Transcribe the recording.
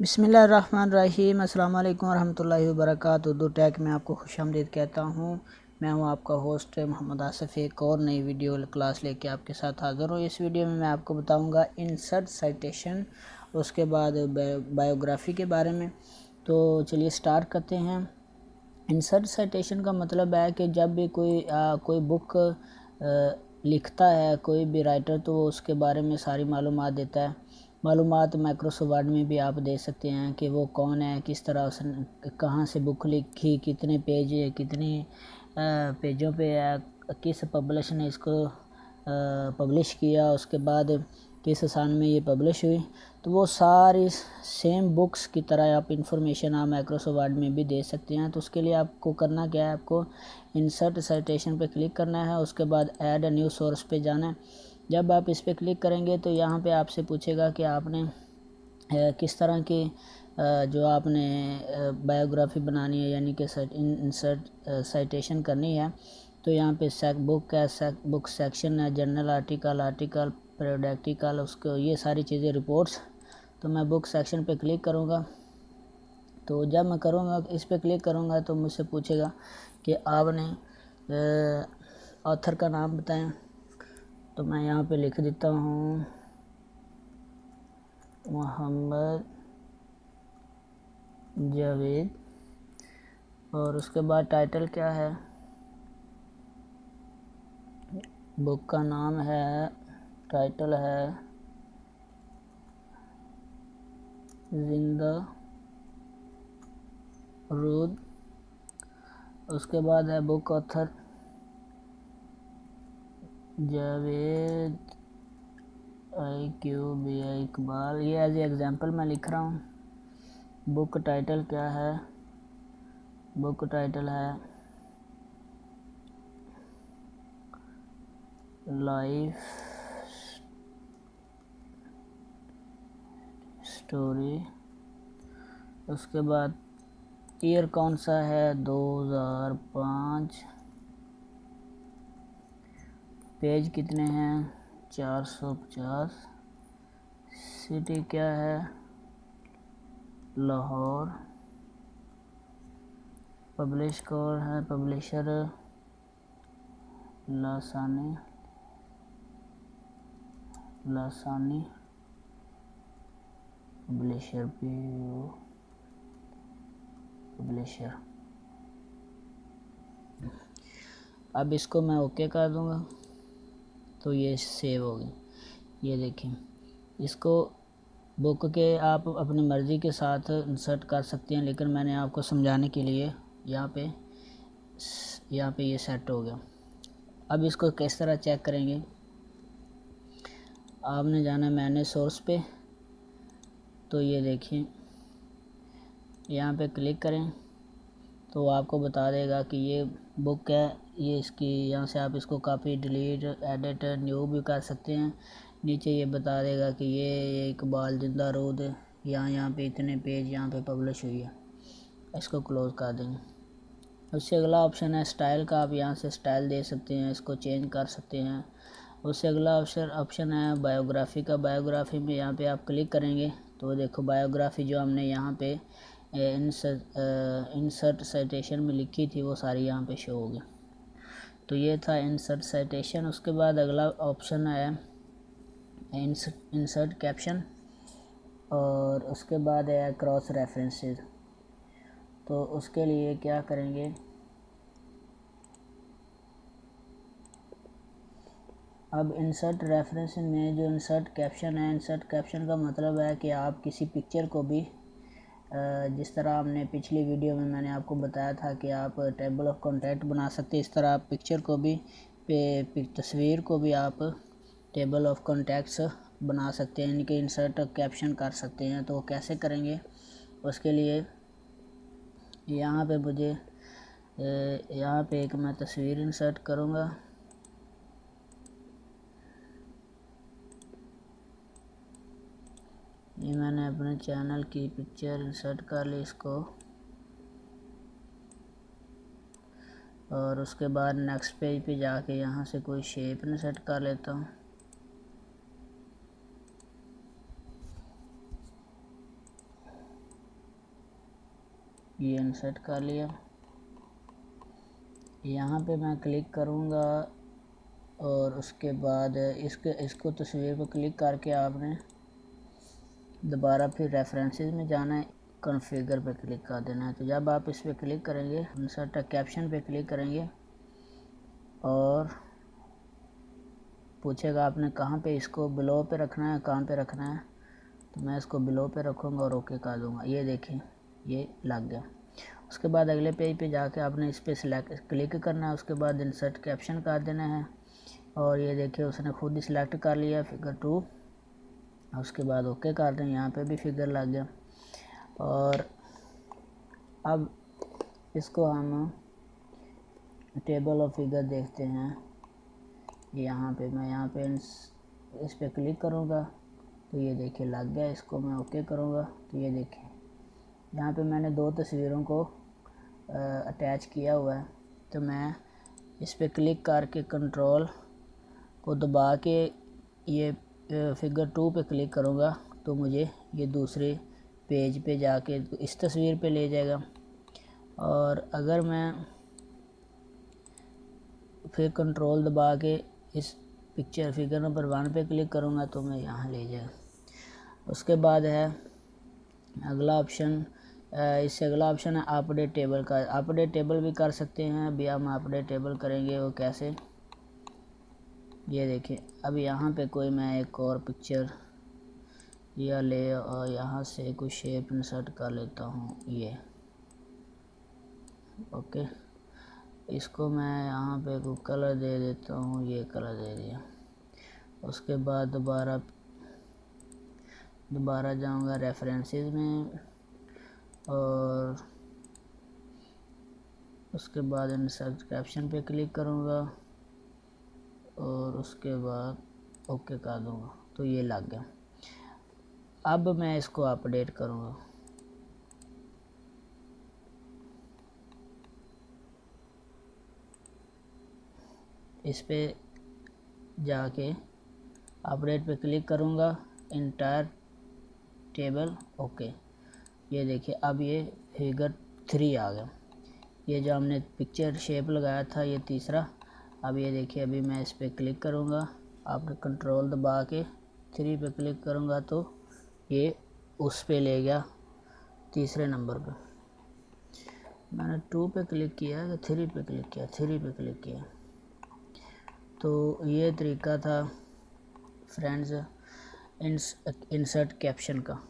बिस्मिल्लाहिर्रहमानिर्रहीम अस्सलाम वालेकुम रहमतुल्लाहि व बरकातुहू। उर्दू टैक में आपको खुशामदीद कहता हूँ। मैं हूँ आपका होस्ट मोहम्मद आसिफ। एक और नई वीडियो क्लास लेके आपके साथ हाज़िर हूँ। इस वीडियो में मैं आपको बताऊँगा इंसर्ट साइटेशन, उसके बाद बायोग्राफ़ी के बारे में। तो चलिए स्टार्ट करते हैं। इंसर्ट साइटेशन का मतलब है कि जब भी कोई बुक लिखता है कोई भी राइटर, तो वो उसके बारे में सारी मालूमात देता है। मालूमात माइक्रोसॉफ्ट वर्ड में भी आप दे सकते हैं कि वो कौन है, किस तरह उसने कहाँ से बुक लिखी, कितने पेज है, कितने पेजों पे है, किस पब्लिश ने इसको पब्लिश किया, उसके बाद किस साल में ये पब्लिश हुई। तो वो सारी सेम बुक्स की तरह आप इंफॉर्मेशन आप माइक्रोसॉफ्ट वर्ड में भी दे सकते हैं। तो उसके लिए आपको करना क्या है, आपको इंसर्ट साइटेशन पे क्लिक करना है। उसके बाद ऐड अ न्यू सोर्स पे जाना है। जब आप इस पर क्लिक करेंगे तो यहाँ पे आपसे पूछेगा कि आपने किस तरह की जो आपने बायोग्राफ़ी बनानी है, यानी कि इंसर्ट साइटेशन करनी है। तो यहाँ पे बुक है, बुक सेक्शन है, जर्नल आर्टिकल प्रोडक्टिकल, उसको ये सारी चीज़ें रिपोर्ट्स। तो मैं बुक सेक्शन पे क्लिक करूँगा। तो जब मैं करूँगा इस पर क्लिक करूँगा तो मुझसे पूछेगा कि आपने ऑथर का नाम बताएं। तो मैं यहाँ पे लिख देता हूँ मोहम्मद जावेद। और उसके बाद टाइटल क्या है, बुक का नाम है, टाइटल है जिंदा रूद। उसके बाद है book author Javed IQBI Iqbal. ये एज एग्जांपल मैं लिख रहा हूँ। बुक टाइटल क्या है, बुक टाइटल है लाइफ स्टोरी। उसके बाद ईयर कौन सा है, 2005। पेज कितने हैं, 450। सिटी क्या है, लाहौर। पब्लिश कौन है, पब्लिशर लासानी पब्लिशर पब्लिशर। अब इसको मैं ओके कर दूंगा तो ये सेव हो गई। ये देखें, इसको बुक के आप अपनी मर्ज़ी के साथ इंसर्ट कर सकते हैं, लेकिन मैंने आपको समझाने के लिए यहाँ पे ये सेट हो गया। अब इसको किस तरह चेक करेंगे, आपने जाना मैंने सोर्स पे। तो ये देखिए यहाँ पे क्लिक करें तो आपको बता देगा कि ये बुक है, ये इसकी यहाँ से आप इसको कॉपी डिलीट एडिट न्यू भी कर सकते हैं। नीचे ये बता देगा कि ये इकबाल जिंदा रूद यहाँ पे इतने पेज यहाँ पे पब्लिश हुई है। इसको क्लोज़ कर देंगे। उससे अगला ऑप्शन है स्टाइल का। आप यहाँ से स्टाइल दे सकते हैं, इसको चेंज कर सकते हैं। उससे अगला ऑप्शन है बायोग्राफ़ी का। बायोग्राफ़ी में यहाँ पे आप क्लिक करेंगे तो देखो बायोग्राफ़ी जो हमने यहाँ पे इंसर्ट साइटेशन में लिखी थी वो सारी यहाँ पे शो होगी। तो ये था इंसर्ट साइटेशन। उसके बाद अगला ऑप्शन है इंसर्ट कैप्शन, और उसके बाद है क्रॉस रेफरेंसेस। तो उसके लिए क्या करेंगे, अब इंसर्ट रेफरेंस में जो इंसर्ट कैप्शन है, इंसर्ट कैप्शन का मतलब है कि आप किसी पिक्चर को भी जिस तरह हमने पिछली वीडियो में मैंने आपको बताया था कि आप टेबल ऑफ कॉन्टेक्ट बना सकते हैं, इस तरह आप पिक्चर को भी तस्वीर को भी आप टेबल ऑफ कॉन्टेक्ट्स बना सकते हैं, इनके इंसर्ट कैप्शन कर सकते हैं। तो कैसे करेंगे, उसके लिए यहाँ पे मुझे यहाँ पे एक मैं तस्वीर इंसर्ट करूँगा। ये मैंने अपने चैनल की पिक्चर इंसर्ट कर ली इसको, और उसके बाद नेक्स्ट पेज पे जाके यहाँ से कोई शेप इंसर्ट कर लेता हूँ। ये इंसर्ट कर लिया। यहाँ पे मैं क्लिक करूँगा और उसके बाद इसको तस्वीर पर क्लिक करके आपने दोबारा फिर रेफरेंसेस में जाना है, कॉन्फ़िगर पे क्लिक कर देना है। तो जब आप इस पर क्लिक करेंगे, इंसर्ट कैप्शन पे क्लिक करेंगे और पूछेगा आपने कहाँ पे इसको बिलो पे रखना है, कहाँ पे रखना है। तो मैं इसको बिलो पे रखूँगा और ओके कर दूँगा। ये देखें, ये लग गया। उसके बाद अगले पेज पे जाके आपने इस पर सिलेक्ट क्लिक करना है। उसके बाद इंसर्ट कैप्शन कर देना है और ये देखिए उसने खुद ही सिलेक्ट कर लिया फिगर 2। उसके बाद ओके कर दें। यहाँ पे भी फिगर लग गया। और अब इसको हम टेबल ऑफ फिगर देखते हैं। यहाँ पे मैं इस पे क्लिक करूँगा तो ये देखिए लग गया। इसको मैं ओके करूँगा तो ये देखिए यहाँ पे मैंने 2 तस्वीरों को अटैच किया हुआ है। तो मैं इस पे क्लिक करके कंट्रोल को दबा के ये फिगर 2 पे क्लिक करूँगा तो मुझे ये दूसरे पेज पे जाके इस तस्वीर पे ले जाएगा। और अगर मैं फिर कंट्रोल दबा के इस पिक्चर फिगर नंबर 1 पे क्लिक करूँगा तो मैं यहाँ ले जाएगा। उसके बाद है अगला ऑप्शन, इससे अगला ऑप्शन है अपडेट टेबल का। अपडेट टेबल भी कर सकते हैं। अभी हम अपडेट टेबल करेंगे, वो कैसे, ये देखिए। अब यहाँ पे कोई मैं एक और पिक्चर या ले और यहाँ से कुछ शेप इंसर्ट कर लेता हूँ, ये ओके। इसको मैं यहाँ पे कोई कलर दे देता हूँ, ये कलर दे दिया। उसके बाद दोबारा जाऊँगा रेफरेंसेस में और उसके बाद इंसर्ट कैप्शन पे क्लिक करूँगा और उसके बाद ओके कर दूँगा तो ये लग गया। अब मैं इसको अपडेट करूँगा। इस पे जाके अपडेट पे क्लिक करूँगा, इंटायर टेबल ओके। ये देखिए अब ये फिगर 3 आ गया। ये जो हमने पिक्चर शेप लगाया था ये तीसरा। अब ये देखिए अभी मैं इस पे क्लिक करूँगा, आपने कंट्रोल दबा के 3 पे क्लिक करूँगा तो ये उस पे ले गया तीसरे नंबर पे। मैंने 2 पे क्लिक किया, 3 पे क्लिक किया, 3 पे क्लिक किया। तो ये तरीका था फ्रेंड्स इंसर्ट कैप्शन का।